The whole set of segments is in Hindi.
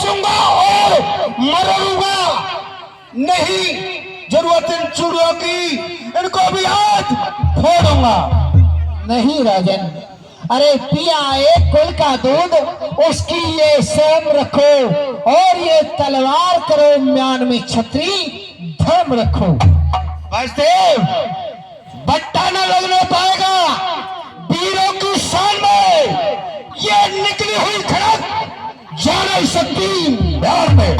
बेचूंगा और मरूंगा नहीं। जरूरत इन चूड़ियों की, इनको भी हाथ फोड़ूंगा। नहीं राजन, अरे पिया एक कुल का दूध, उसकी ये सेम रखो और ये तलवार करो म्यान में छतरी धर्म रखो। वासुदेव, बट्टा न लगने पाएगा वीरों की शान में। ये निकली हुई खड़क जा नहीं सकती बिहार में।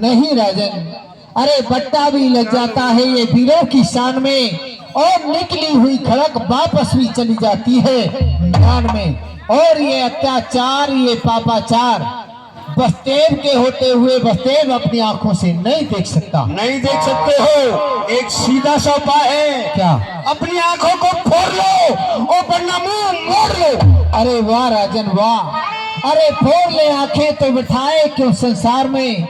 नहीं राजन, अरे बट्टा भी लग जाता है ये वीरों की शान में, और निकली हुई खड़क वापस भी चली जाती है मैदान में। और ये अत्याचार, ये पापाचार बसदेव के होते हुए बसदेव अपनी आंखों से नहीं देख सकता। नहीं देख सकते हो, एक सीधा सा उपाय है। क्या? अपनी आंखों को फोड़ लो और वरना मुंह मोड़ लो। अरे वाह राजन वाह, अरे फोड़ ले आंखें तो बिठाए क्यों संसार में।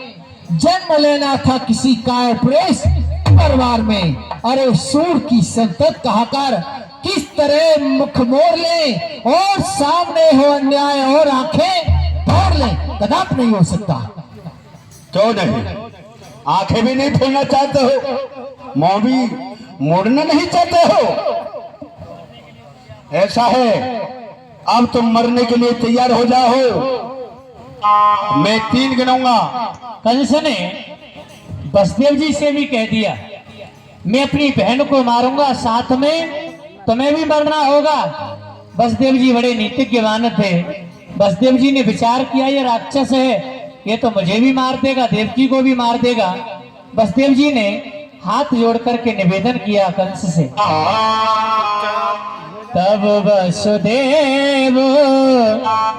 जन्म लेना था किसी काय प्रेस परिवार में, अरे सूर की संतत कहाकर किस तरह मुख मोड़ ले और सामने हो अन्याय और आंखें फोड़ ले, कदाप नहीं हो सकता। क्यों नहीं? आंखें भी नहीं फोड़ना चाहते हो, मुंह भी मोड़ना नहीं चाहते हो। ऐसा है, अब तुम मरने के लिए तैयार हो जाओ। मैं 3 गिनूंगा। कंस ने बसदेव जी से भी कह दिया, मैं अपनी बहन को मारूंगा, साथ में तुम्हें भी मरना होगा। बसदेव जी बड़े नीतिज्ञवान थे। बसदेव जी ने विचार किया, ये राक्षस है, ये तो मुझे भी मार देगा, देवकी को भी मार देगा। बसदेव जी ने हाथ जोड़ करके निवेदन किया कंस से। तब वसुदेव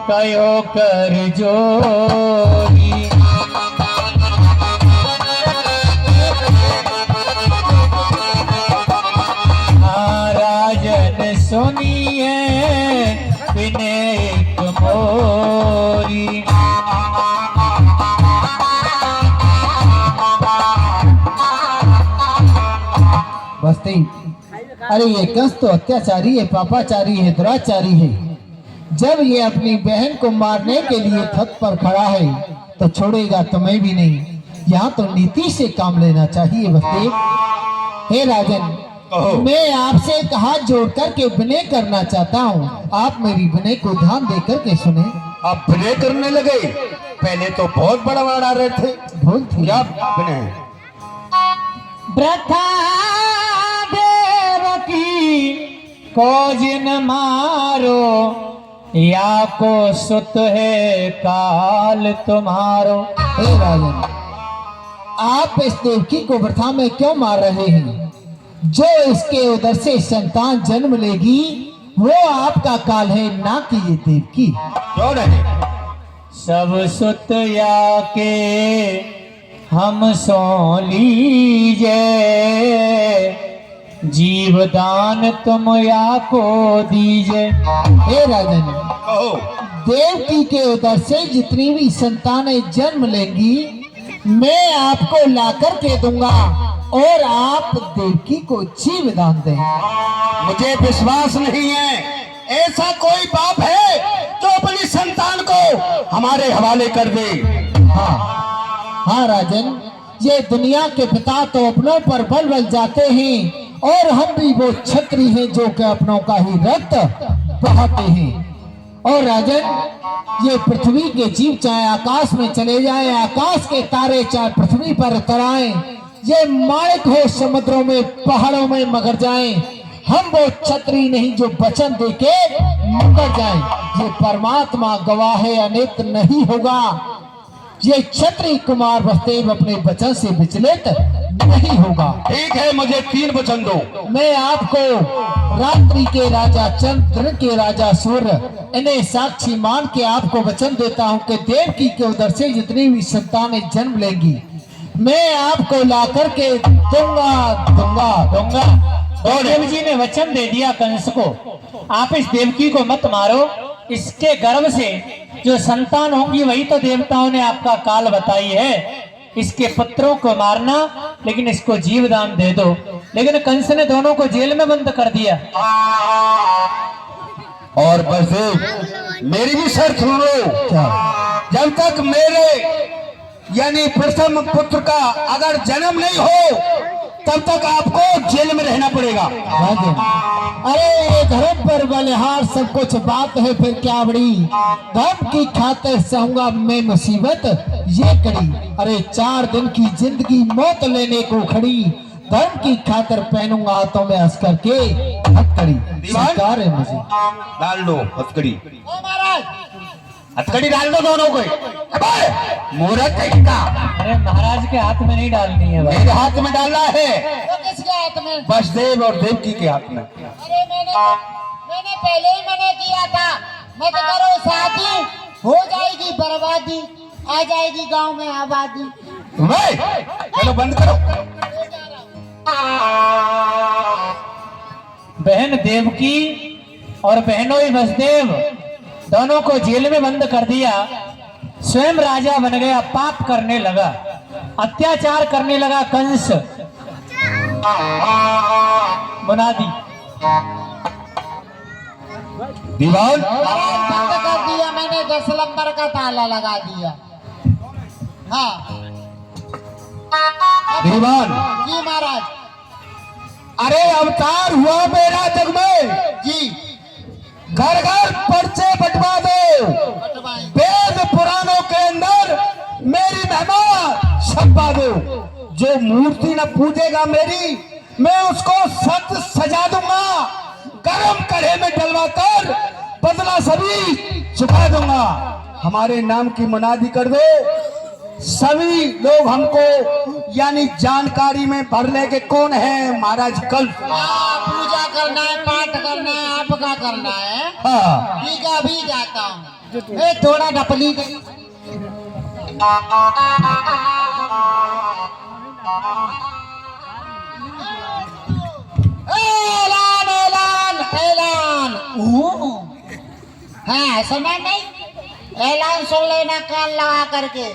कयो कर जोरी, राजन सुनिए विनेक मोरी। बस्ती, अरे ये कंस तो अत्याचारी है, पापाचारी है, दुराचारी है। जब ये अपनी बहन को मारने के लिए थक पर खड़ा है तो छोड़ेगा तुम्हें भी नहीं। यहाँ तो नीति से काम लेना चाहिए बस्ती। हे राजन, मैं आपसे एक हाथ जोड़ करके विनय करना चाहता हूँ, आप मेरी विनय को ध्यान दे करके सुने। अब विनय करने लगे, पहले तो बहुत बड़ा बड़ा रहे थे। भूल थी विनय वृथा देवकी को जिन मारो, या को सुत है काल तुम्हारो। हे राजन, आप इस देवकी को वृथा में क्यों मार रहे हैं? जो इसके उदर से संतान जन्म लेगी वो आपका काल है, ना कि ये देवकी। क्यों नहीं? सब सुत या के हम सो लीजे, जीवदान तुम या को दीजे। हे राजन, कहो। देवकी के उदर से जितनी भी संतानें जन्म लेंगी मैं आपको लाकर के दूंगा और आप देवकी को जीवदान दें। मुझे विश्वास नहीं है ऐसा कोई बाप है जो अपनी संतान को हमारे हवाले कर दे। हाँ हाँ राजन, ये दुनिया के पिता तो अपनों पर बल बल जाते हैं और हम भी वो छत्री हैं जो कि अपनों का ही रक्त बहाते हैं। और राजन, ये पृथ्वी के जीव चाहे आकाश में चले जाएं, आकाश के तारे चाहे पृथ्वी पर तराएं, ये मालिक हो समुद्रों में पहाड़ों में मगर जाएं, हम वो छत्री नहीं जो वचन देके मुकर जाएं। ये परमात्मा गवाह है, अनित नहीं होगा। ये क्षत्रिय कुमार बसदेव अपने वचन से विचलित नहीं होगा। ठीक है, मुझे 3 वचन दो। मैं आपको रात्रि के राजा चंद्र, दिन के राजा सूर्य, इन्हें साक्षी मान के आपको वचन देता हूँ कि देवकी के उदर से जितनी भी संतानें जन्म लेंगी मैं आपको ला करके दूंगा दूंगा दूंगा। देव जी ने वचन दे दिया कंस को, आप इस देवकी को मत मारो, इसके गर्भ से जो संतान होंगी वही तो देवताओं ने आपका काल बताई है। इसके पुत्रों को मारना, लेकिन इसको जीवदान दे दो। लेकिन कंस ने दोनों को जेल में बंद कर दिया। और बस मेरी भी शर्त सुनो, जब तक मेरे यानी प्रथम पुत्र का अगर जन्म नहीं हो तब तक आपको जेल में रहना पड़ेगा। राजन, अरे ये धर्म पर बलिहार सब कुछ बात है, फिर क्या बड़ी धर्म की खातिर सहूंगा मैं मुसीबत ये कड़ी। अरे 4 दिन की जिंदगी मौत लेने को खड़ी, धर्म की खातिर पहनूंगा हाथों में अस्कर के हथकड़ी। स्वीकार है मुझे। डाल दो हथकड़ी, महाराज हथकड़ी डाल दो दोनों को। अबे मूर्ख कहीं का, अरे महाराज के हाथ में नहीं डालनी है भाई। मेरे हाथ में डालना है, तो किसके हाथ में? वसुदेव और देवकी के हाथ में। अरे मैंने पहले ही मना किया था, मत करो शादी, हो जाएगी बर्बादी, आ जाएगी गांव में आबादी। भाई चलो बंद करो। बहन देवकी और बहनों वसुदेव दोनों को जेल में बंद कर दिया। स्वयं राजा बन गया, पाप करने लगा, अत्याचार करने लगा कंस। मुनादी दीवान बंद कर दिया मैंने, 10 नंबर का ताला लगा दिया। हाँ दीवान, जी महाराज। अरे अवतार हुआ मेरा जग में, जी घर घर पर्चे बंटवा दो, बटवाई। वेद पुराणों के अंदर मेरी महिमा छपवा दो। जो मूर्ति न पूजेगा मेरी, मैं उसको सत सजा दूंगा, गरम कढ़े में डलवा कर बदला सभी चुका दूंगा। हमारे नाम की मुनादी कर दो, सभी लोग हमको यानी जानकारी में भर ले के कौन है महाराज कल। पूजा करना है, पाठ करना है, आपका करना है। हाँ ठीक है, अभी जाता हूँ। ए थोड़ा डपली कर। ऐलान ऐलान ऐलान। हाँ सुना नहीं? ऐलान सुन लेना कान लगा करके।